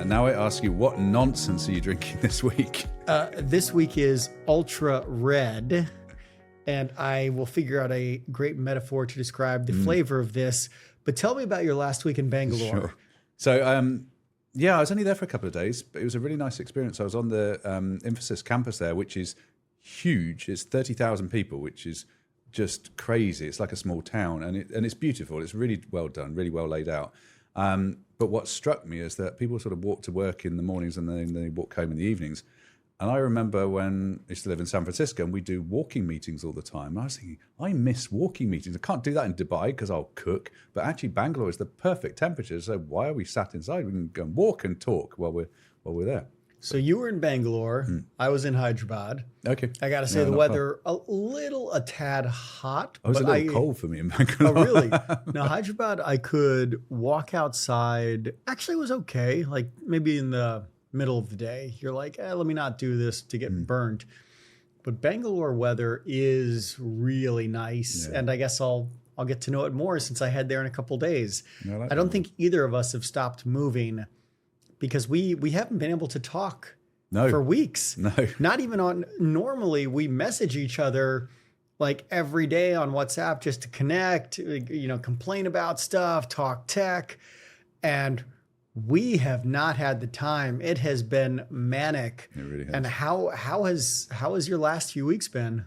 now I ask you, what nonsense are you drinking this week? This week is Ultra Red, and I will figure out a great metaphor to describe the flavor of this. But tell me about your last week in Bangalore. Sure. So, I was only there for a couple of days, but it was a really nice experience. I was on the Infosys campus there, which is huge. It's 30,000 people, which is just crazy. It's like a small town, and it's beautiful. It's really well done, really well laid out. But what struck me is that people sort of walk to work in the mornings and then they walk home in the evenings. And I remember when I used to live in San Francisco and we do walking meetings all the time. I was thinking, I miss walking meetings. I can't do that in Dubai because I'll cook. But actually, Bangalore is the perfect temperature. So why are we sat inside? We can go and walk and talk while we're there. So you were in Bangalore. I was in Hyderabad. Okay. I got to say the weather a tad hot. It was a little cold for me in Bangalore. Oh, really? Now, Hyderabad, I could walk outside. Actually, it was okay. Like maybe in the middle of the day, you're like, let me not do this to get burnt. But Bangalore weather is really nice. Yeah. And I guess I'll get to know it more since I head there in a couple of days. I don't think either of us have stopped moving because we haven't been able to talk for weeks. No. Not even on, normally we message each other like every day on WhatsApp just to connect, complain about stuff, talk tech. And we have not had the time. It has been manic. It really has. And how has your last few weeks been?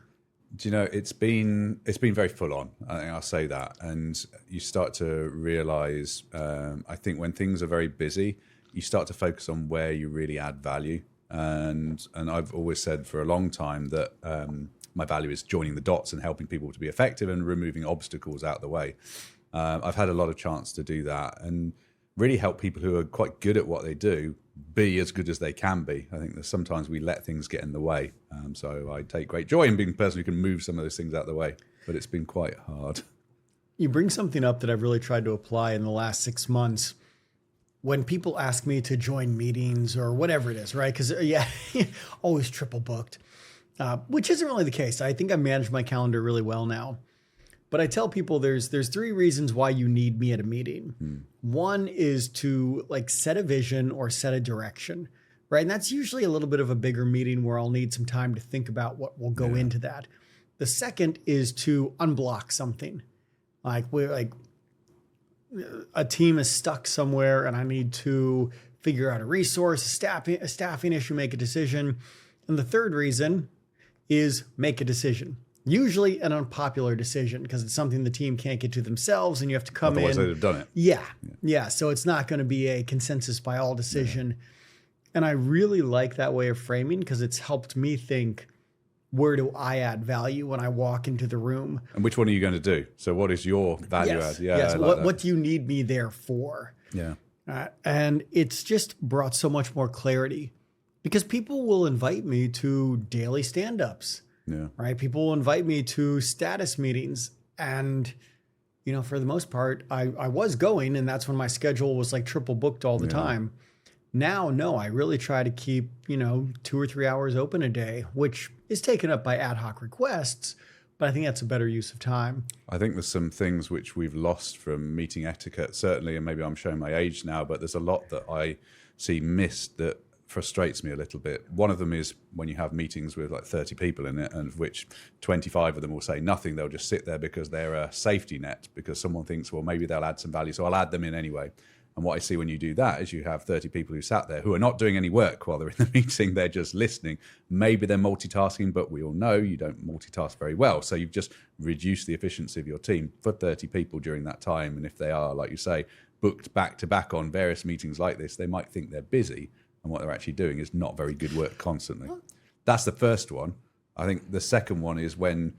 Do you know, it's been very full on. I think I'll say that. And you start to realize, I think when things are very busy, you start to focus on where you really add value. And I've always said for a long time that my value is joining the dots and helping people to be effective and removing obstacles out of the way. I've had a lot of chance to do that and really help people who are quite good at what they do be as good as they can be. I think that sometimes we let things get in the way. So I take great joy in being a person who can move some of those things out of the way, but it's been quite hard. You bring something up that I've really tried to apply in the last 6 months. When people ask me to join meetings or whatever it is, right? Because always triple booked, which isn't really the case. I think I manage my calendar really well now. But I tell people there's 3 reasons why you need me at a meeting. One is to set a vision or set a direction, right? And that's usually a little bit of a bigger meeting where I'll need some time to think about what will go into that. The second is to unblock something. A team is stuck somewhere and I need to figure out a resource, a staffing issue, make a decision. And the third reason is make a decision. Usually an unpopular decision because it's something the team can't get to themselves and you have to come Otherwise in. Otherwise they'd have done it. Yeah. So it's not going to be a consensus by all decision. And I really like that way of framing because it's helped me think, where do I add value when I walk into the room? And which one are you going to do? So what is your value add? Yeah, yes. What do you need me there for? Yeah. And it's just brought so much more clarity because people will invite me to daily stand-ups. Yeah. Right. People will invite me to status meetings. And, for the most part, I was going and that's when my schedule was triple booked all the time. Now, no, I really try to keep, 2 or 3 hours open a day, which is taken up by ad hoc requests. But I think that's a better use of time. I think there's some things which we've lost from meeting etiquette, certainly, and maybe I'm showing my age now, but there's a lot that I see missed that frustrates me a little bit. One of them is when you have meetings with 30 people in it, and of which 25 of them will say nothing. They'll just sit there because they're a safety net, because someone thinks, well, maybe they'll add some value, so I'll add them in anyway. And what I see when you do that is you have 30 people who sat there who are not doing any work while they're in the meeting. They're just listening. Maybe they're multitasking, but we all know you don't multitask very well. So you've just reduced the efficiency of your team for 30 people during that time. And if they are, like you say, booked back to back on various meetings like this, they might think they're busy. And what they're actually doing is not very good work constantly. That's the first one. I think the second one is when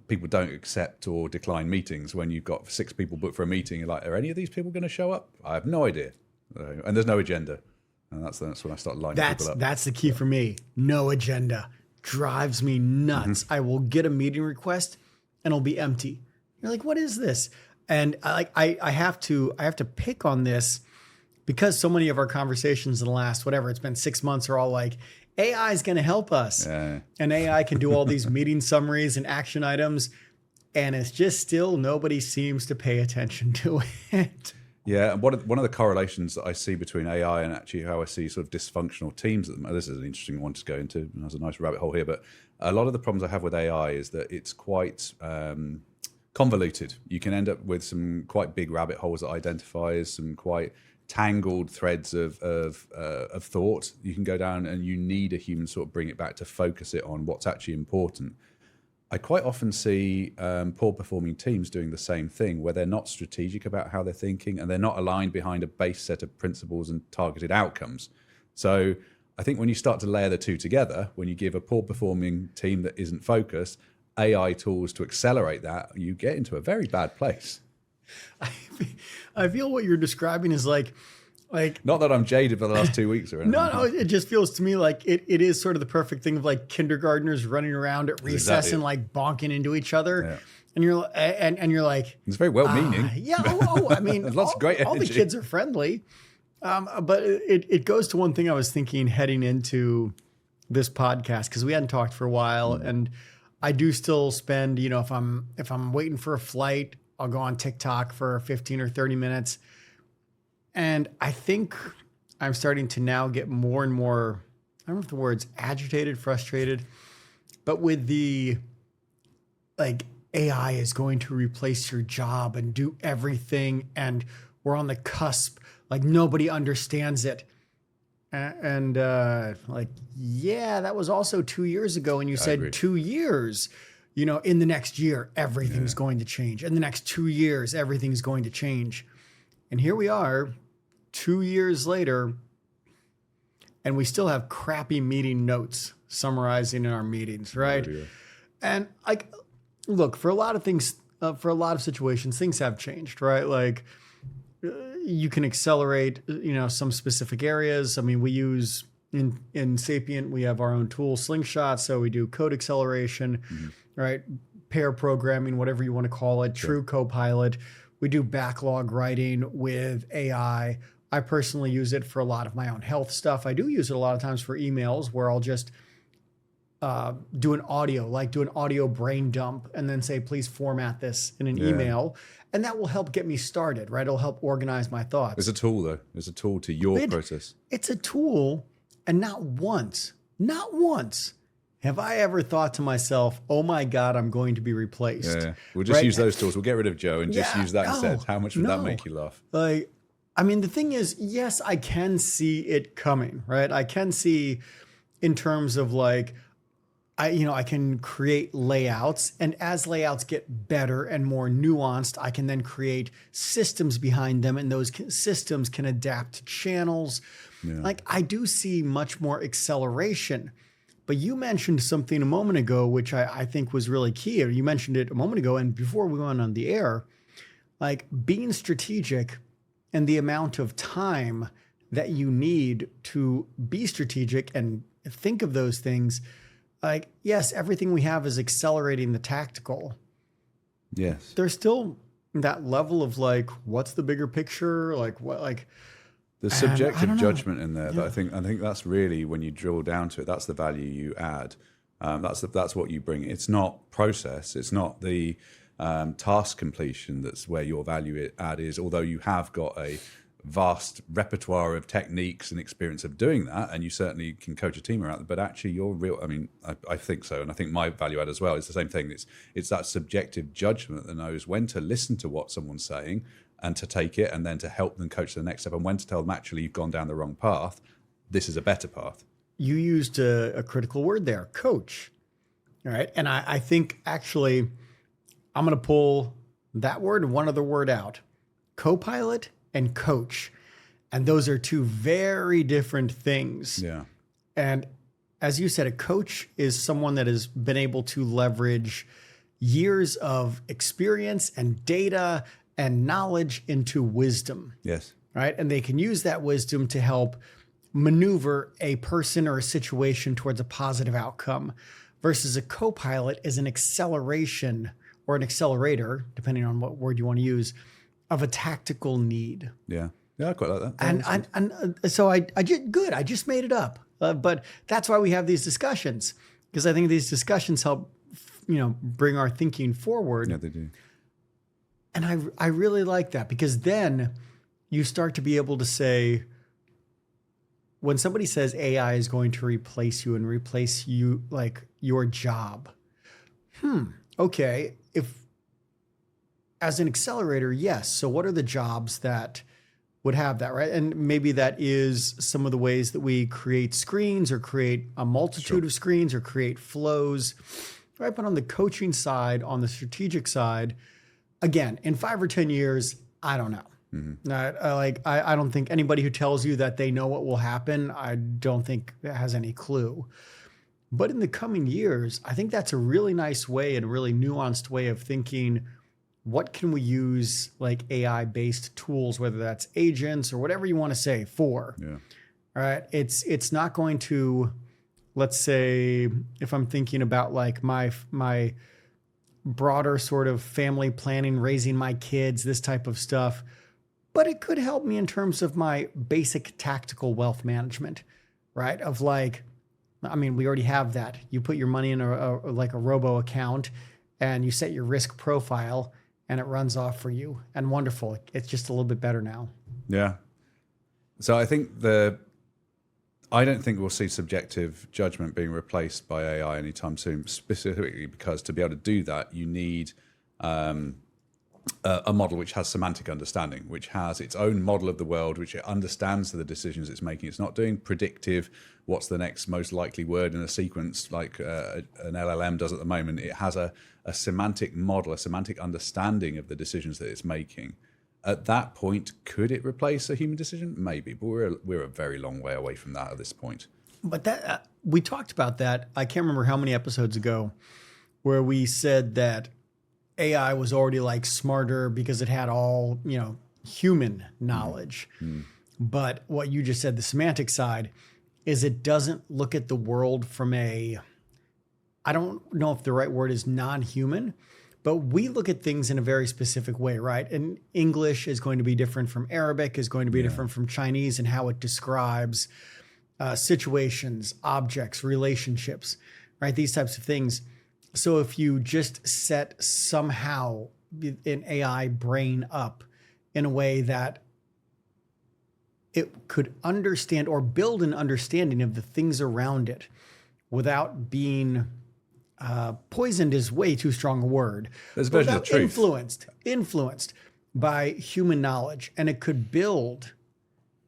people don't accept or decline meetings. When you've got 6 people booked for a meeting, you're like, are any of these people going to show up? I have no idea. And there's no agenda. And that's when I start lining people up. That's the key for me. No agenda. Drives me nuts. I will get a meeting request and it'll be empty. You're like, what is this? And I have to pick on this because so many of our conversations in the last, it's been 6 months are all like, AI is going to help us. Yeah. And AI can do all these meeting summaries and action items. And it's just still nobody seems to pay attention to it. Yeah, and one of the correlations that I see between AI and actually how I see sort of dysfunctional teams at the moment, this is an interesting one to go into, and there's a nice rabbit hole here, but a lot of the problems I have with AI is that it's quite convoluted. You can end up with some quite big rabbit holes that identifies some quite tangled threads of thought you can go down, and you need a human sort of bring it back to focus it on what's actually important. I quite often see poor performing teams doing the same thing, where they're not strategic about how they're thinking and they're not aligned behind a base set of principles and targeted outcomes. So I think when you start to layer the two together, when you give a poor performing team that isn't focused AI tools to accelerate that, you get into a very bad place. I feel what you're describing is like not that I'm jaded for the last 2 weeks or anything. no, it just feels to me like it is sort of the perfect thing of like kindergartners running around at recess exactly and like bonking into each other. Yeah. And you're like, it's very well meaning. Yeah. I mean, lots of great energy. All the kids are friendly. But it goes to one thing I was thinking heading into this podcast, because we hadn't talked for a while, and I do still spend, if I'm waiting for a flight, I'll go on TikTok for 15 or 30 minutes. And I think I'm starting to now get more and more, I don't know if the word's agitated, frustrated, but with the like AI is going to replace your job and do everything, and we're on the cusp, like nobody understands it. And like, yeah, that was also 2 years ago. And you said 2 years, in the next year, everything's going to change. In the next 2 years, everything's going to change. And here we are 2 years later, and we still have crappy meeting notes summarizing in our meetings, right? Oh, and look, for a lot of things, for a lot of situations, things have changed, right? Like you can accelerate, some specific areas. I mean, we use in Sapient, we have our own tool, Slingshot. So we do code acceleration, right? Pair programming, whatever you want to call it, true Copilot. We do backlog writing with AI. I personally use it for a lot of my own health stuff. I do use it a lot of times for emails, where I'll just do an audio brain dump and then say, please format this in an email. And that will help get me started, right? It'll help organize my thoughts. It's a tool though. It's a tool to your process. It's a tool. And not once have I ever thought to myself, oh my God, I'm going to be replaced. Yeah. We'll just use those tools. We'll get rid of Joe and just use that instead. How much would that make you laugh? Like, I mean, the thing is, yes, I can see it coming, right? I can see in terms of like, I can create layouts, and as layouts get better and more nuanced, I can then create systems behind them, and those systems can adapt to channels. Yeah. Like I do see much more acceleration. But you mentioned something a moment ago, which I think was really key. You mentioned it a moment ago, and before we went on the air, like being strategic and the amount of time that you need to be strategic and think of those things. Like, yes, everything we have is accelerating the tactical. Yes. There's still that level of like, what's the bigger picture? Like what, like the subjective judgment in there. That I think that's really, when you drill down to it, that's the value you add. That's what you bring. It's not process. It's not the task completion. That's where your value add is. Although you have got a vast repertoire of techniques and experience of doing that, and you certainly can coach a team around it, but actually your real, I think so, and I think my value add as well is the same thing. It's that subjective judgment that knows when to listen to what someone's saying and to take it, and then to help them coach to the next step, and when to tell them, actually, you've gone down the wrong path, this is a better path. You used a critical word there, coach. All right, and I think actually I'm going to pull that word and one other word out, Copilot and coach. And those are two very different things. Yeah. And as you said, a coach is someone that has been able to leverage years of experience and data and knowledge into wisdom. Yes. Right. And they can use that wisdom to help maneuver a person or a situation towards a positive outcome, versus a co-pilot is an acceleration or an accelerator, depending on what word you want to use, of a tactical need. Yeah. Yeah, I quite like that. And so I just made it up. But that's why we have these discussions, because I think these discussions help, bring our thinking forward. Yeah, they do. And I really like that, because then you start to be able to say, when somebody says AI is going to replace you and replace you, like your job, okay, if as an accelerator, yes. So what are the jobs that would have that, right? And maybe that is some of the ways that we create screens or create a multitude of screens or create flows, right? But on the coaching side, on the strategic side, again, in 5 or 10 years, I don't know. I don't think anybody who tells you that they know what will happen, I don't think has any clue. But in the coming years, I think that's a really nice way and a really nuanced way of thinking. What can we use like AI-based tools, whether that's agents or whatever you want to say for? Yeah. All right. It's not going to, let's say, if I'm thinking about like my broader sort of family planning, raising my kids, this type of stuff, but it could help me in terms of my basic tactical wealth management, right? Of like, I mean, we already have that. You put your money in a robo account and you set your risk profile and it runs off for you, and wonderful. It's just a little bit better now. Yeah. So I think I don't think we'll see subjective judgment being replaced by AI anytime soon, specifically because to be able to do that, you need a model which has semantic understanding, which has its own model of the world, which it understands the decisions it's making. It's not doing predictive, what's the next most likely word in a sequence like an LLM does at the moment. It has a semantic model, a semantic understanding of the decisions that it's making. At that point, could it replace a human decision? Maybe, but we're a very long way away from that at this point. But that we talked about that. I can't remember how many episodes ago, where we said that AI was already like smarter because it had all, human knowledge. But what you just said, the semantic side, is it doesn't look at the world from I don't know if the right word is non-human, but we look at things in a very specific way, right? And English is going to be different from Arabic, is going to be different from Chinese, and how it describes situations, objects, relationships, right? These types of things. So if you just set somehow an AI brain up in a way that it could understand or build an understanding of the things around it without being poisoned is way too strong a word. There's a version of truth. Influenced by human knowledge, and it could build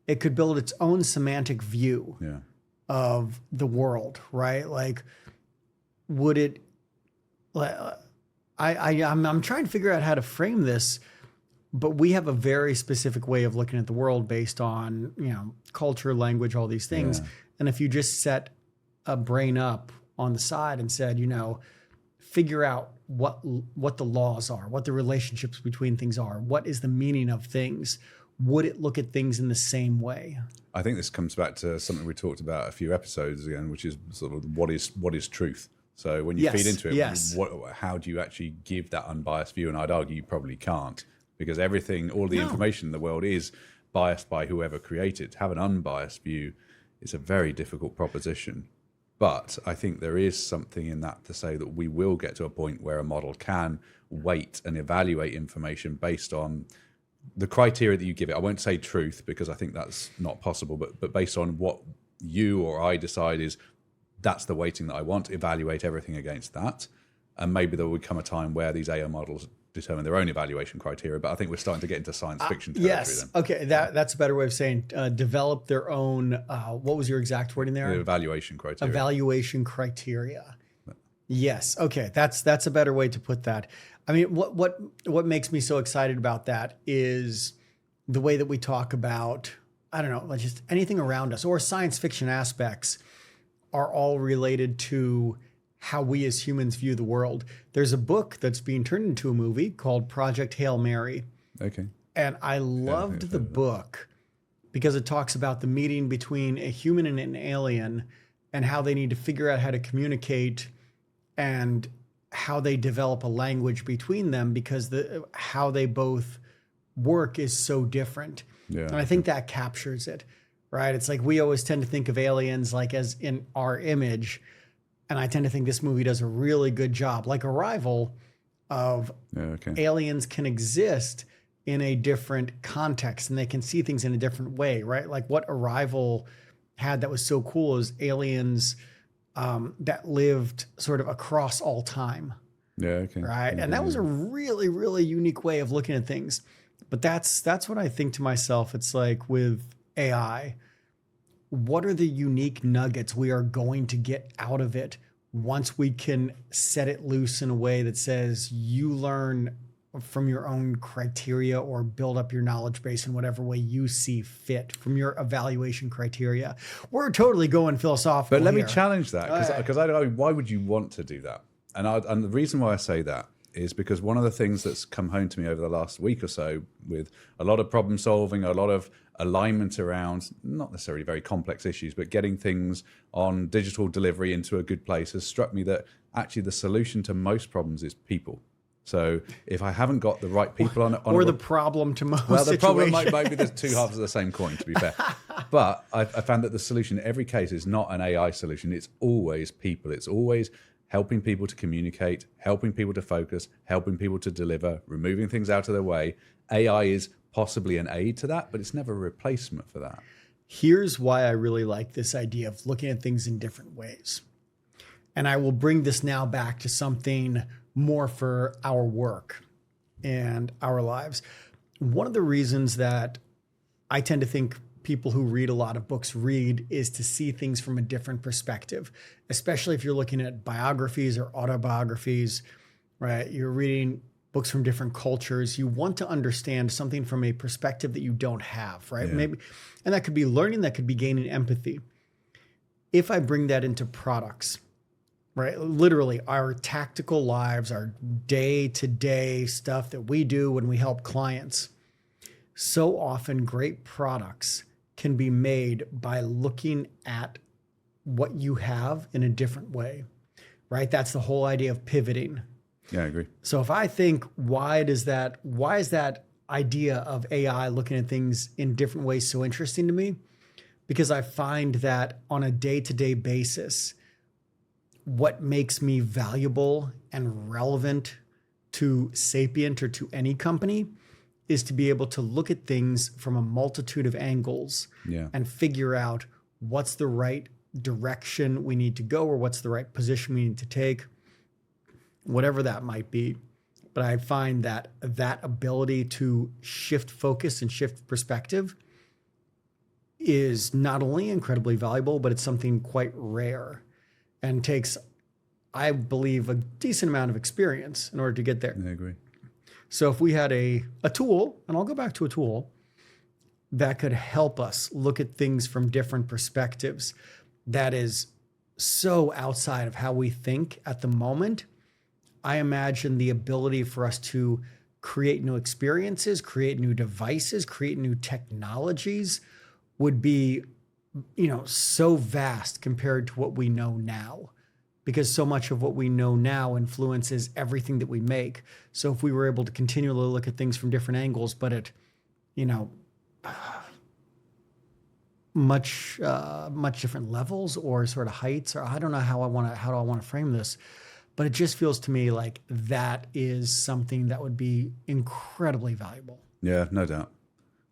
its own semantic view of the world, right? Like, would it? I'm trying to figure out how to frame this, but we have a very specific way of looking at the world based on culture, language, all these things. And if you just set a brain up on the side and said, figure out what the laws are, what the relationships between things are, what is the meaning of things, would it look at things in the same way? I think this comes back to something we talked about a few episodes ago, which is sort of what is truth. So when you feed into it, how do you actually give that unbiased view? And I'd argue you probably can't, because all the information in the world is biased by whoever created. To have an unbiased view is a very difficult proposition. But I think there is something in that to say that we will get to a point where a model can weight and evaluate information based on the criteria that you give it. I won't say truth, because I think that's not possible, but based on what you or I decide is that's the weighting that I want, evaluate everything against that. And maybe there will come a time where these AI models determine their own evaluation criteria. But I think we're starting to get into science fiction territory then. Okay, that's a better way of saying develop their own, what was your exact wording there? The evaluation criteria. Evaluation criteria. Yes, okay, that's a better way to put that. I mean, what makes me so excited about that is the way that we talk about, I don't know, just anything around us, or science fiction aspects are all related to how we as humans view the world. There's a book that's being turned into a movie called Project Hail Mary. Okay. And I loved the book because it talks about the meeting between a human and an alien and how they need to figure out how to communicate and how they develop a language between them, because how they both work is so different. Yeah. And I think that captures it, right? It's like we always tend to think of aliens like as in our image. And I tend to think this movie does a really good job, like Arrival, of aliens can exist in a different context and they can see things in a different way, right? Like what Arrival had that was so cool is aliens that lived sort of across all time, Yeah, okay. right? And that was a really, really unique way of looking at things. But that's what I think to myself. It's like with AI, what are the unique nuggets we are going to get out of it once we can set it loose in a way that says you learn from your own criteria or build up your knowledge base in whatever way you see fit from your evaluation criteria. We're totally going philosophical. But let here. me challenge that because I don't know, why would you want to do that? And the reason why I say that is because one of the things that's come home to me over the last week or so with a lot of problem solving, a lot of alignment around not necessarily very complex issues, but getting things on digital delivery into a good place has struck me that actually the solution to most problems is people. So if I haven't got the right people on or the problem to most well, the problem situations. might be there's two halves of the same coin, to be fair. But I found that the solution in every case is not an AI solution. It's always people. It's always helping people to communicate, helping people to focus, helping people to deliver, removing things out of their way. AI is possibly an aid to that, but it's never a replacement for that. Here's why I really like this idea of looking at things in different ways. And I will bring this now back to something more for our work and our lives. One of the reasons that I tend to think people who read a lot of books read is to see things from a different perspective, especially if you're looking at biographies or autobiographies, right? You're reading books from different cultures. You want to understand something from a perspective that you don't have, right? Yeah. Maybe, and that could be learning, that could be gaining empathy. If I bring that into products, right? Literally our tactical lives, our day-to-day stuff that we do when we help clients. So often great products can be made by looking at what you have in a different way, right? That's the whole idea of pivoting. Yeah, I agree. So if I think, why is that idea of AI looking at things in different ways so interesting to me? Because I find that on a day-to-day basis, what makes me valuable and relevant to Sapient or to any company is to be able to look at things from a multitude of angles and figure out what's the right direction we need to go or what's the right position we need to take, whatever that might be. But I find that that ability to shift focus and shift perspective is not only incredibly valuable, but it's something quite rare and takes, I believe, a decent amount of experience in order to get there. I agree. So if we had a tool, and I'll go back to a tool, that could help us look at things from different perspectives, that is so outside of how we think at the moment, I imagine the ability for us to create new experiences, create new devices, create new technologies would be, so vast compared to what we know now. Because so much of what we know now influences everything that we make. So if we were able to continually look at things from different angles, but at, much different levels or sort of heights, or I don't know how I want to frame this, but it just feels to me like that is something that would be incredibly valuable. Yeah, no doubt.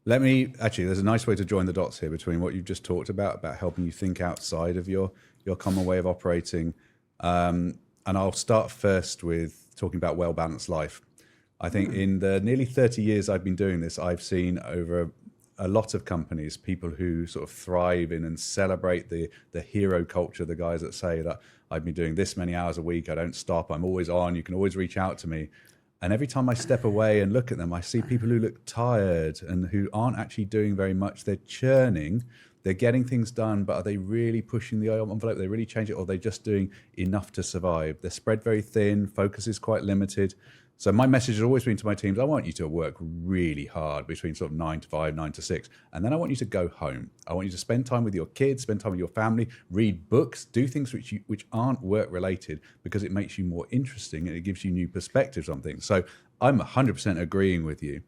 There's a nice way to join the dots here between what you've just talked about helping you think outside of your common way of operating. And I'll start first with talking about well-balanced life. I think in the nearly 30 years I've been doing this, I've seen over a lot of companies, people who sort of thrive in and celebrate the hero culture, the guys that say that I've been doing this many hours a week, I don't stop, I'm always on, you can always reach out to me. And every time I step away and look at them, I see people who look tired and who aren't actually doing very much. They're churning, they're getting things done, but are they really pushing the envelope? Are they really changing it, or are they just doing enough to survive? They're spread very thin, focus is quite limited. So my message has always been to my teams, I want you to work really hard between sort of 9 to 5, 9 to 6. And then I want you to go home. I want you to spend time with your kids, spend time with your family, read books, do things which aren't work related, because it makes you more interesting and it gives you new perspectives on things. So I'm 100% agreeing with you.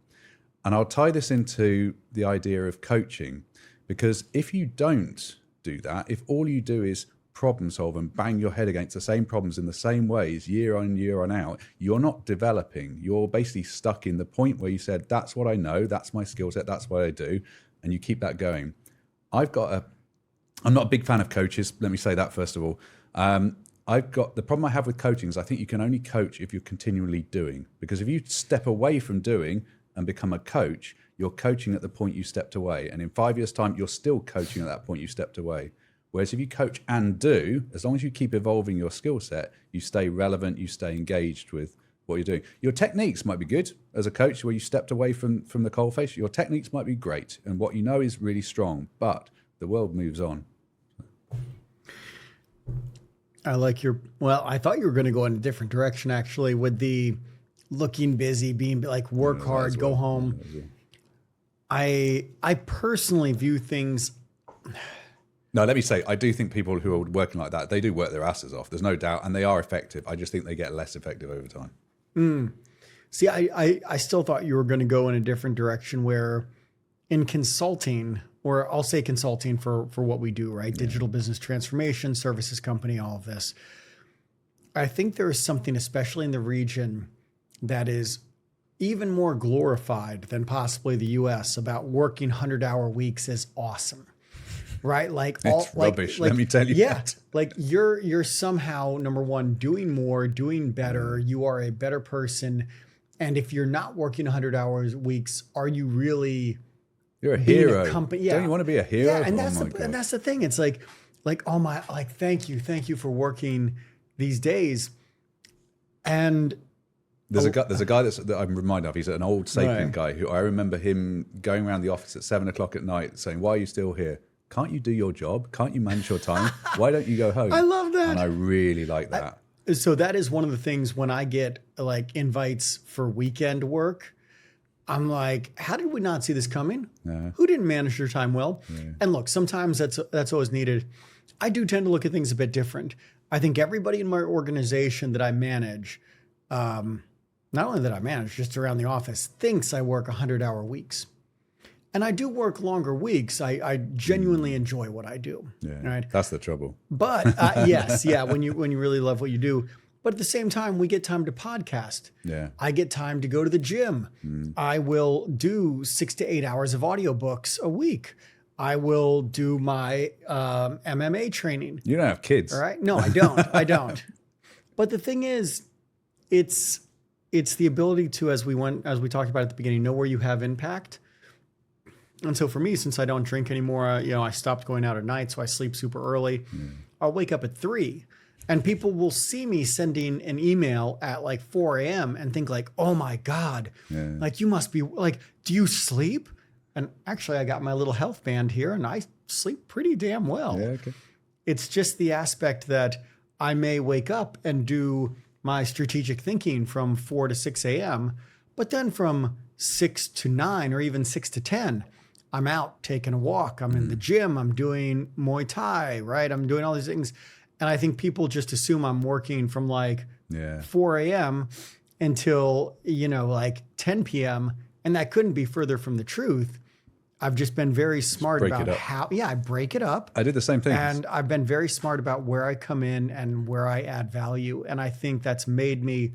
And I'll tie this into the idea of coaching, because if you don't do that, if all you do is problem solve and bang your head against the same problems in the same ways year on out, you're not developing. You're basically stuck in the point where you said, that's what I know, that's my skill set, that's what I do, and you keep that going. I'm not a big fan of coaches. Let me say that first of all. The problem I have with coaching is I think you can only coach if you're continually doing, because if you step away from doing and become a coach, you're coaching at the point you stepped away. And in 5 years' time, you're still coaching at that point you stepped away. Whereas if you coach and do, as long as you keep evolving your skill set, you stay relevant, you stay engaged with what you're doing. Your techniques might be good as a coach where you stepped away from the coalface. Your techniques might be great and what you know is really strong, but the world moves on. I like I thought you were going to go in a different direction actually with the looking busy, being like work hard, go home. I personally view things. No, let me say, I do think people who are working like that, they do work their asses off. There's no doubt, and they are effective. I just think they get less effective over time. See, I still thought you were going to go in a different direction where in consulting, or I'll say consulting for what we do, right? Yeah. Digital business transformation, services company, all of this. I think there is something, especially in the region, that is even more glorified than possibly the US about working 100-hour weeks is awesome. Right? Like it's rubbish, let me tell you. Yeah. That. Like you're somehow, number one, doing more, doing better. You are a better person. And if you're not working 100 hours weeks, are you really You're a hero. Yeah. Don't you want to be a hero? Yeah, and that's the thing. It's like thank you for working these days. And there's a guy that I'm reminded of. He's an old sapient guy who I remember him going around the office at 7:00 at night saying, "Why are you still here? Can't you do your job? Can't you manage your time? Why don't you go home?" I love that. And I really like that. So that is one of the things when I get like invites for weekend work, I'm like, how did we not see this coming? Who didn't manage their time well? And look, sometimes that's always needed. I do tend to look at things a bit different. I think everybody in my organization that I manage, not only that I manage, just around the office, thinks I work 100-hour weeks. And I do work longer weeks. I genuinely enjoy what I do. Yeah, right? That's the trouble. But yes, yeah, when you really love what you do. But at the same time, we get time to podcast. Yeah, I get time to go to the gym. I will do 6 to 8 hours of audiobooks a week. I will do my MMA training. You don't have kids, all right? No, I don't. I don't. But the thing is, it's the ability to, as we talked about at the beginning, know where you have impact. And so for me, since I don't drink anymore, I stopped going out at night, so I sleep super early. I'll wake up at 3, and people will see me sending an email at like 4 a.m. and think like, "Oh my God, like you must be like, do you sleep?" And actually, I got my little health band here, and I sleep pretty damn well. Yeah, okay. It's just the aspect that I may wake up and do my strategic thinking from 4 to 6 a.m., but then from 6 to 9 or even 6 to 10, I'm out taking a walk. I'm in the gym. I'm doing Muay Thai, right? I'm doing all these things. And I think people just assume I'm working from like 4 a.m. until, like 10 p.m. And that couldn't be further from the truth. I've just been very smart about how, I break it up. I did the same thing. And I've been very smart about where I come in and where I add value. And I think that's made me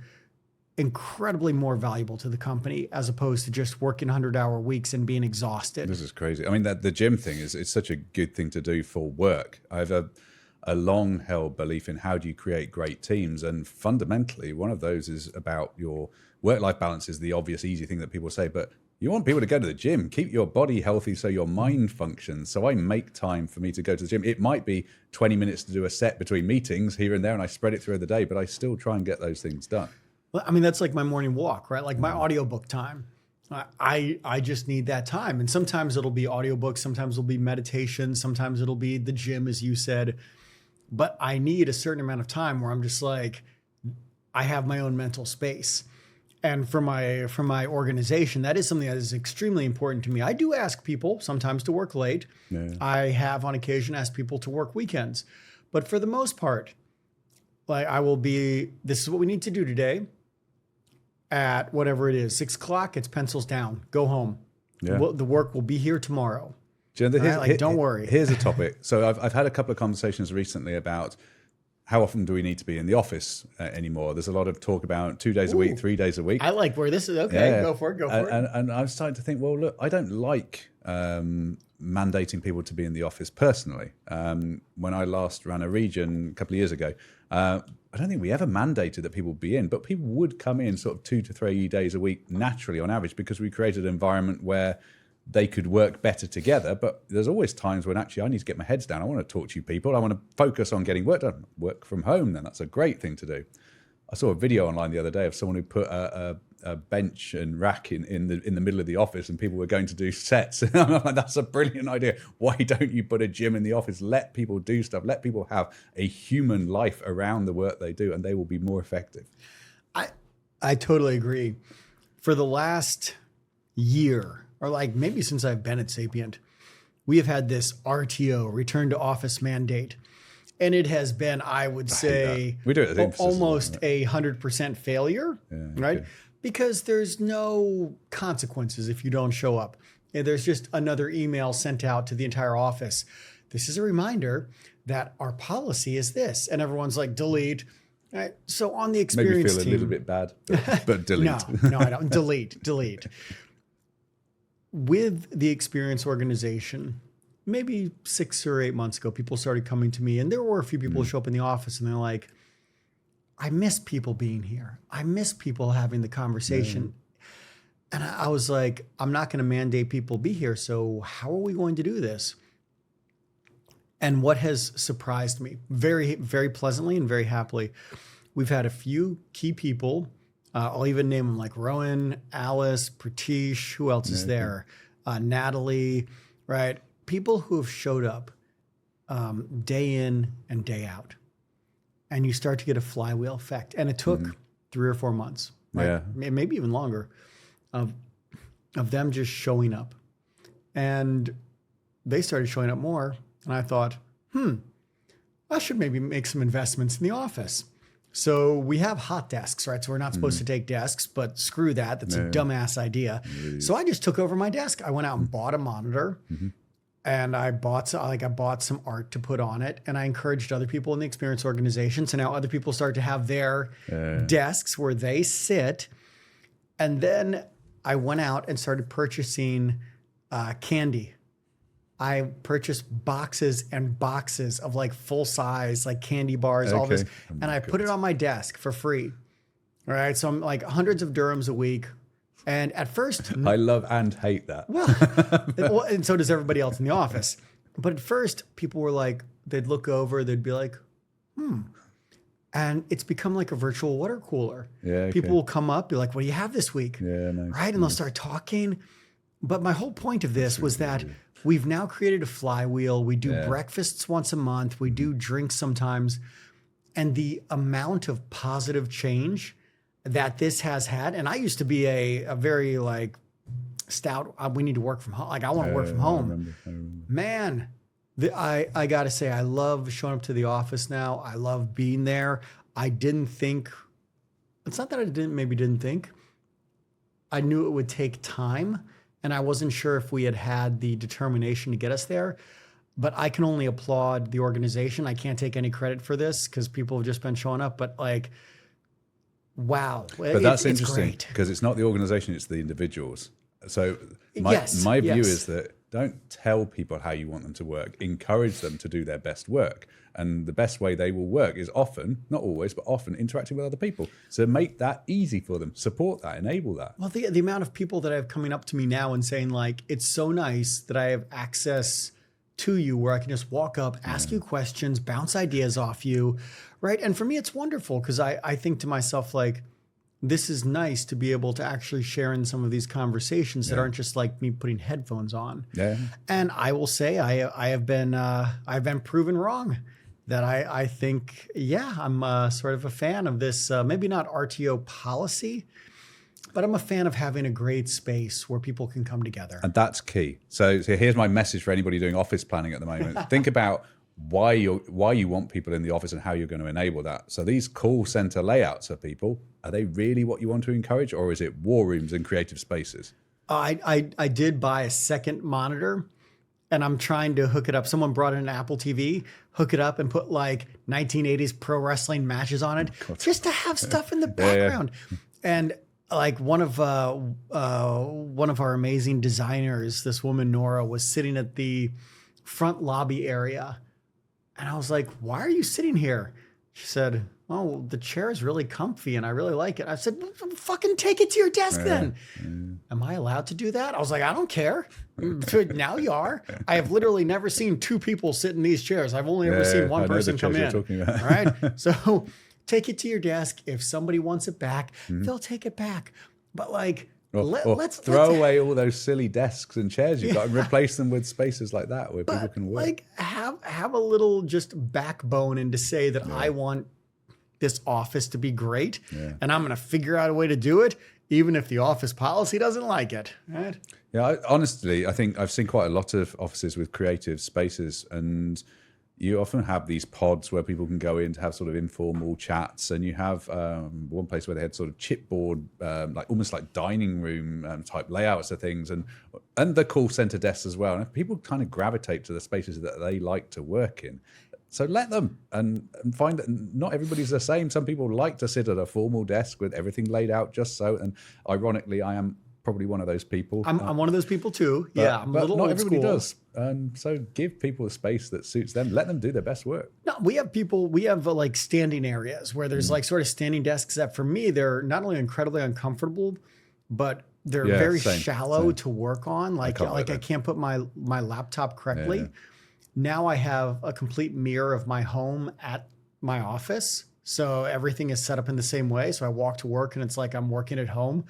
incredibly more valuable to the company as opposed to just working 100-hour weeks and being exhausted. This is crazy. I mean, the gym thing it's such a good thing to do for work. I have a long held belief in how do you create great teams. And fundamentally, one of those is about your work-life balance is the obvious, easy thing that people say, but you want people to go to the gym, keep your body healthy so your mind functions. So I make time for me to go to the gym. It might be 20 minutes to do a set between meetings here and there, and I spread it through the day, but I still try and get those things done. Well, I mean, that's like my morning walk, right? Like my audiobook time. I just need that time. And sometimes it'll be audiobooks, sometimes it'll be meditation, sometimes it'll be the gym, as you said. But I need a certain amount of time where I'm just like, I have my own mental space. And for my organization, that is something that is extremely important to me. I do ask people sometimes to work late. Yeah. I have on occasion asked people to work weekends. But for the most part, like this is what we need to do today. At whatever it is, 6 o'clock, it's pencils down, go home. Yeah. The work will be here tomorrow. Do you know, don't worry. Here's a topic. So I've had a couple of conversations recently about how often do we need to be in the office anymore? There's a lot of talk about 2 days a week, 3 days a week. I like where this is. Okay, yeah. Go for it. And I'm starting to think, well, look, I don't like mandating people to be in the office personally. When I last ran a region a couple of years ago, I don't think we ever mandated that people be in, but people would come in sort of 2 to 3 days a week naturally on average because we created an environment where they could work better together. But there's always times when actually I need to get my heads down. I want to talk to you people. I want to focus on getting work done. Work from home, then that's a great thing to do. I saw a video online the other day of someone who put a bench and rack in the middle of the office, and people were going to do sets. And I'm like, that's a brilliant idea. Why don't you put a gym in the office? Let people do stuff. Let people have a human life around the work they do, and they will be more effective. I totally agree. For the last year, or like maybe since I've been at Sapient, we have had this RTO, return to office mandate. And it has been, I would say, we do it at almost 100% failure, right? Okay. Because there's no consequences if you don't show up. There's just another email sent out to the entire office. This is a reminder that our policy is this. And everyone's like, delete. Right? So on the experience Maybe feel team, a little bit bad, but delete. No, I don't. Delete. With the experience organization, maybe 6 or 8 months ago, people started coming to me, and there were a few people who show up in the office, and they're like, I miss people being here. I miss people having the conversation. And I was like, I'm not going to mandate people be here. So how are we going to do this? And what has surprised me very, very pleasantly and very happily, we've had a few key people. I'll even name them like Rowan, Alice, Pratish, who else is there? Natalie, right? People who have showed up day in and day out. And you start to get a flywheel effect. And it took 3 or 4 months, right? Maybe even longer, of them just showing up. And they started showing up more. And I thought, I should maybe make some investments in the office. So we have hot desks, right? So we're not supposed to take desks, but screw that. That's a dumbass idea. So I just took over my desk. I went out and bought a monitor. And I bought some art to put on it, and I encouraged other people in the experience organization. So now other people start to have their desks where they sit. And then I went out and started purchasing candy. I purchased boxes and boxes of like full size, like candy bars, all this. And I put it on my desk for free. All right. So I'm like hundreds of dirhams a week. And at first, I love and hate that. Well, and so does everybody else in the office. But at first, people were like, they'd look over, they'd be like, And it's become like a virtual water cooler. People will come up, be like, what do you have this week? Nice. Right? And they'll start talking. But my whole point of this was that we've now created a flywheel. We do breakfasts once a month. We do drinks sometimes. And the amount of positive change that this has had, and I used to be a very like stout, we need to work from home. Like I want to work from home. I remember. Man, I got to say, I love showing up to the office now. I love being there. I didn't think, it's not that I didn't think. I knew it would take time, and I wasn't sure if we had the determination to get us there. But I can only applaud the organization. I can't take any credit for this because people have just been showing up. But like, wow. But that's interesting because it's not the organization, it's the individuals. So my view is that don't tell people how you want them to work. Encourage them to do their best work. And the best way they will work is often, not always, but often interacting with other people. So make that easy for them. Support that, enable that. Well, the amount of people that have coming up to me now and saying like, it's so nice that I have access to you where I can just walk up, ask you questions, bounce ideas off you, right? And for me, it's wonderful because I think to myself, like, this is nice to be able to actually share in some of these conversations that aren't just like me putting headphones on. And I will say I've been proven wrong. That I think, I'm sort of a fan of this, maybe not RTO policy, but I'm a fan of having a great space where people can come together. And that's key. So here's my message for anybody doing office planning at the moment. Think about why you want people in the office and how you're going to enable that. So these call center layouts of people, are they really what you want to encourage, or is it war rooms and creative spaces? I did buy a second monitor, and I'm trying to hook it up. Someone brought in an Apple TV, hook it up and put like 1980s pro wrestling matches on it just to have stuff in the background. And like one of our amazing designers, this woman, Nora, was sitting at the front lobby area. And I was like, why are you sitting here? She said, oh, the chair is really comfy and I really like it. I said, well, fucking take it to your desk then. Am I allowed to do that? I was like, I don't care. Now you are. I have literally never seen two people sit in these chairs. I've only ever seen one person come in. All right. So take it to your desk. If somebody wants it back, they'll take it back. But like, let's throw away all those silly desks and chairs you've got and replace them with spaces like that where people can work. Like have a little just backbone and to say that I want this office to be great and I'm going to figure out a way to do it, even if the office policy doesn't like it. Right? Yeah, honestly, I think I've seen quite a lot of offices with creative spaces, and you often have these pods where people can go in to have sort of informal chats, and you have one place where they had sort of chipboard, like almost like dining room type layouts of things, and the call center desks as well. And people kind of gravitate to the spaces that they like to work in. So let them and find that not everybody's the same. Some people like to sit at a formal desk with everything laid out just so. And ironically, I am probably one of those people. I'm one of those people too. I'm a little not old everybody school. does. So give people a space that suits them. Let them do their best work. No, we have like standing areas where there's like sort of standing desks that for me, they're not only incredibly uncomfortable, but they're very shallow to work on. Like I can't put my laptop correctly. Now I have a complete mirror of my home at my office. So everything is set up in the same way. So I walk to work and it's like I'm working at home.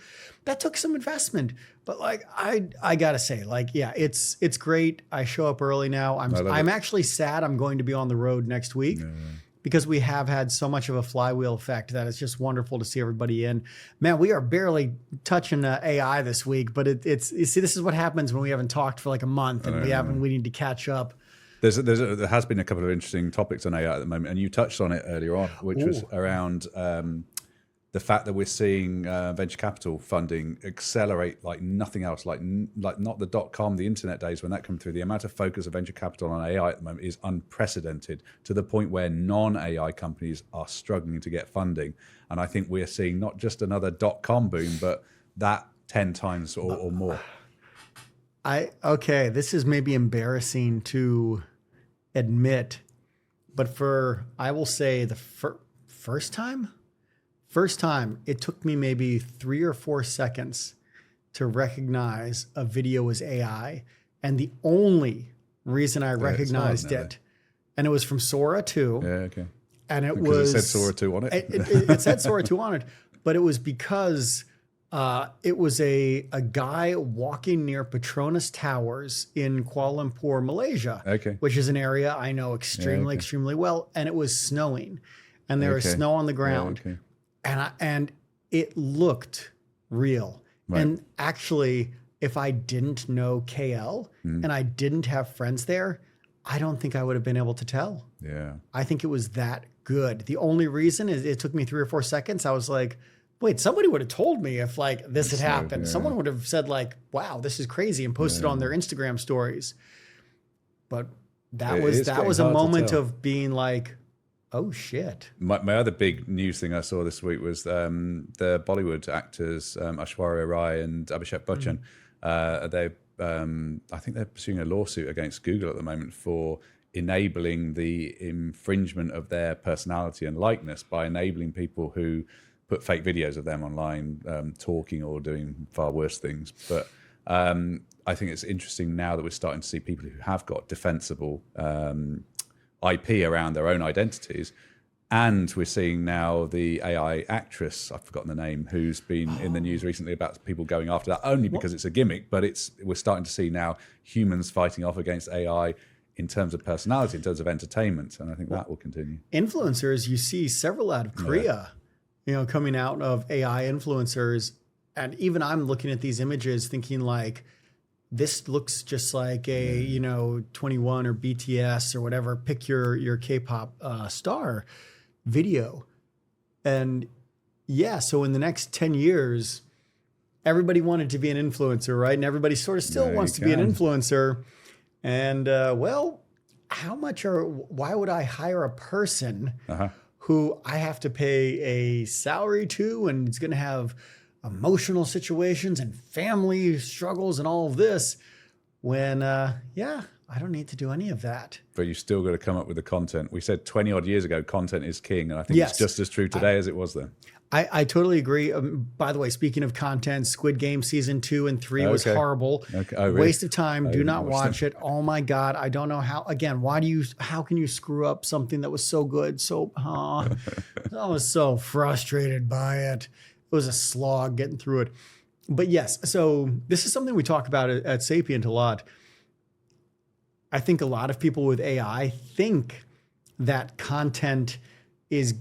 That took some investment, but like I gotta say, like, yeah, it's great. I show up early now. I'm actually sad I'm going to be on the road next week because we have had so much of a flywheel effect that it's just wonderful to see everybody in. Man, we are barely touching AI this week, but it's you see, this is what happens when we haven't talked for like a month and we need to catch up. There has been a couple of interesting topics on AI at the moment, and you touched on it earlier on, which was around the fact that we're seeing venture capital funding accelerate like nothing else, like not the .com, the internet days when that came through. The amount of focus of venture capital on AI at the moment is unprecedented to the point where non-AI companies are struggling to get funding. And I think we're seeing not just another .com boom, but that 10 times or more. This is maybe embarrassing to admit, but I will say the first time, it took me maybe 3 or 4 seconds to recognize a video was AI. And the only reason I recognized it, and it was from Sora 2. Yeah, okay. And it said Sora 2 on it. It said Sora 2 on it, but it was because it was a guy walking near Petronas Towers in Kuala Lumpur, Malaysia, which is an area I know extremely well. And it was snowing, and there was snow on the ground, and it looked real. Right. And actually, if I didn't know KL and I didn't have friends there, I don't think I would have been able to tell. Yeah, I think it was that good. The only reason is it took me 3 or 4 seconds. I was like, wait, somebody would have told me if like this had happened. Yeah. Someone would have said like, wow, this is crazy, and posted on their Instagram stories. But that was a moment of being like, oh shit. My other big news thing I saw this week was the Bollywood actors Aishwarya Rai and Abhishek Bachchan. I think they're pursuing a lawsuit against Google at the moment for enabling the infringement of their personality and likeness by enabling people who put fake videos of them online talking or doing far worse things. But I think it's interesting now that we're starting to see people who have got defensible IP around their own identities. And we're seeing now the AI actress, I've forgotten the name, who's been in the news recently about people going after that only because it's a gimmick, but we're starting to see now humans fighting off against AI in terms of personality, in terms of entertainment. And I think that will continue. Influencers, you see several out of Korea, coming out of AI influencers. And even I'm looking at these images thinking like, this looks just like a, 21 or BTS or whatever, pick your K-pop star video. And so in the next 10 years, everybody wanted to be an influencer, right? And everybody sort of still wants to be an influencer. And well, why would I hire a person who I have to pay a salary to and it's going to have emotional situations and family struggles and all of this when, yeah, I don't need to do any of that. But you still got to come up with the content. We said 20 odd years ago, content is king. And I think it's just as true today as it was then. I totally agree. By the way, speaking of content, Squid Game season 2 and 3 was horrible. Okay. Oh, really? Waste of time. Do not watch it. Oh my God. I don't know how, again, how can you screw up something that was so good? So, I was so frustrated by it. It was a slog getting through it. But yes, so this is something we talk about at Sapient a lot. I think a lot of people with AI think that content is,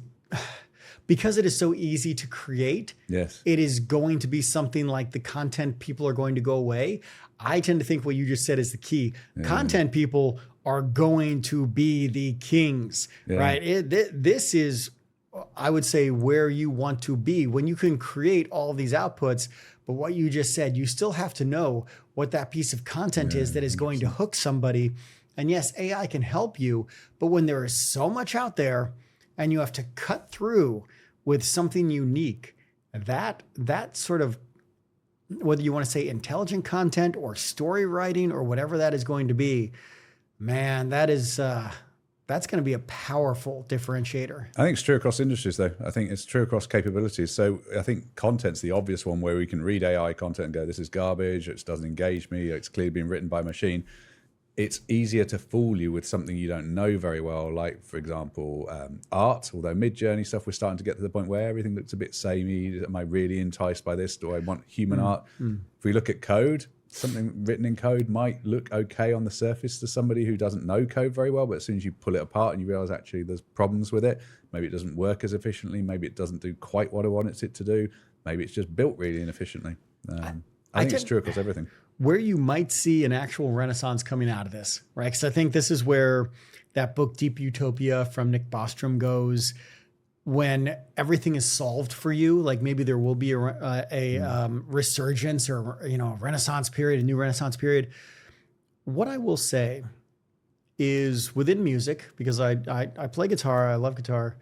because it is so easy to create, yes, it is going to be something like the content people are going to go away. I tend to think what you just said is the key. Yeah. Content people are going to be the kings, right? This is, I would say, where you want to be when you can create all these outputs. But what you just said, you still have to know what that piece of content is that is going to hook somebody. And yes, AI can help you, but when there is so much out there and you have to cut through with something unique, that sort of, whether you want to say intelligent content or story writing or whatever that is going to be, man, that's going to be a powerful differentiator. I think it's true across industries, though. I think it's true across capabilities. So I think content's the obvious one where we can read AI content and go, this is garbage, it doesn't engage me, it's clearly been written by a machine. It's easier to fool you with something you don't know very well, like, for example, art. Although Mid-Journey stuff, we're starting to get to the point where everything looks a bit samey. Am I really enticed by this? Do I want human art? If we look at code, something written in code might look okay on the surface to somebody who doesn't know code very well, but as soon as you pull it apart and you realize actually there's problems with it, maybe it doesn't work as efficiently, maybe it doesn't do quite what I want it to do, maybe it's just built really inefficiently. I think it's true across everything. Where you might see an actual renaissance coming out of this, right? Because I think this is where that book Deep Utopia from Nick Bostrom goes. When everything is solved for you, like maybe there will be a resurgence or a renaissance period, a new renaissance period. What I will say is within music, because I play guitar, I love guitar,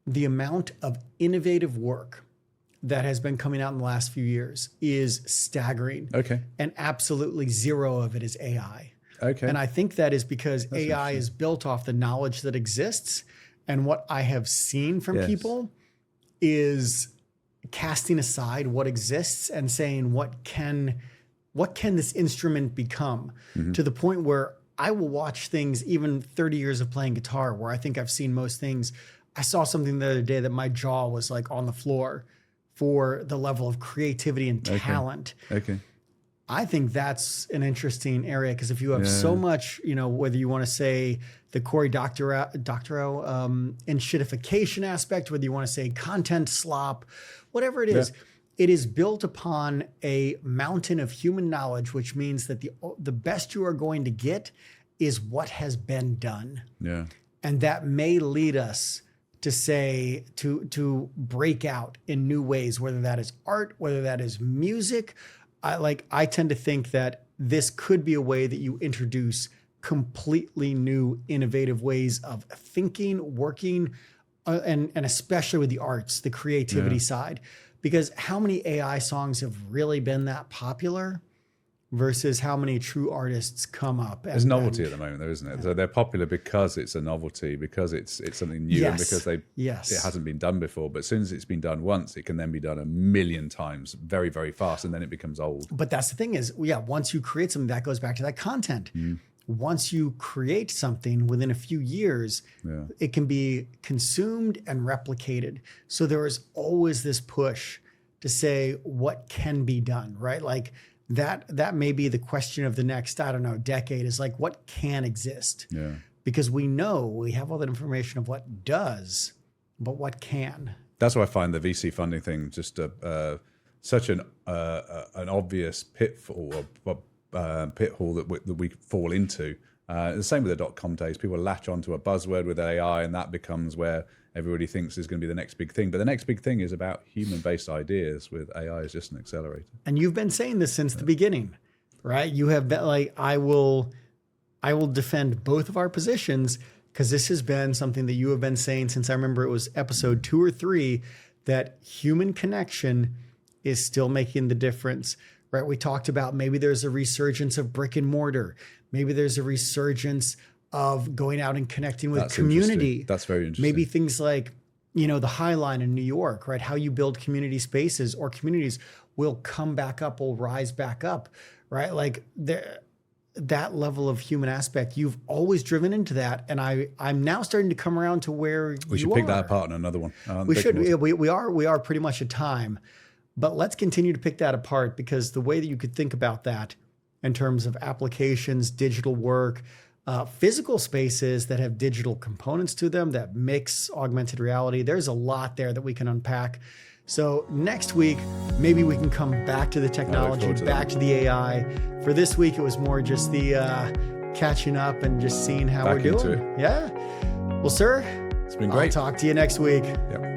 the amount of innovative work that has been coming out in the last few years is staggering. Okay. And absolutely zero of it is AI. Okay. And I think that is because AI is built off the knowledge that exists. And what I have seen from people is casting aside what exists and saying, what can this instrument become? To the point where I will watch things, even 30 years of playing guitar, where I think I've seen most things. I saw something the other day that my jaw was like on the floor for the level of creativity and talent. Okay. I think that's an interesting area because if you have so much, whether you want to say the Cory Doctorow shitification aspect, whether you want to say content slop, whatever it is, it is built upon a mountain of human knowledge, which means that the best you are going to get is what has been done. Yeah. And that may lead us to say, to break out in new ways, whether that is art, whether that is music. I tend to think that this could be a way that you introduce completely new, innovative ways of thinking, working, and especially with the arts, the creativity side. Because how many AI songs have really been that popular versus how many true artists come up? There's novelty at the moment, though, isn't it? So they're popular because it's a novelty, because it's something new, and because it hasn't been done before. But as soon as it's been done once, it can then be done a million times very, very fast, and then it becomes old. But that's the thing is, once you create something, that goes back to that content. Once you create something, within a few years, it can be consumed and replicated. So there is always this push to say what can be done, right? Like that may be the question of the next, decade, is like what can exist? Yeah. Because we know we have all that information of what does, but what can. That's why I find the VC funding thing just such an obvious pitfall that we fall into. The same with the .com days. People latch onto a buzzword with AI, and that becomes where everybody thinks is going to be the next big thing. But the next big thing is about human-based ideas, with AI as just an accelerator. And you've been saying this since the beginning, right? You have been like, I will I will defend both of our positions, because this has been something that you have been saying since I remember it was episode 2 or 3, that human connection is still making the difference, right? We talked about maybe there's a resurgence of brick and mortar. Maybe there's a resurgence of going out and connecting with community. That's very interesting. Maybe things like, the High Line in New York, right? How you build community spaces or communities will come back up, will rise back up, right? Like that level of human aspect, you've always driven into that. And I'm now starting to come around to where we should pick that apart in another one. We should. We are pretty much at time, but let's continue to pick that apart, because the way that you could think about that in terms of applications, digital work, physical spaces that have digital components to them that mix augmented reality, there's a lot there that we can unpack. So next week, maybe we can come back to the technology, back to the AI. For this week, it was more just the catching up and just seeing how we're doing. Yeah. Well, sir, it's been great. I'll talk to you next week. Yep.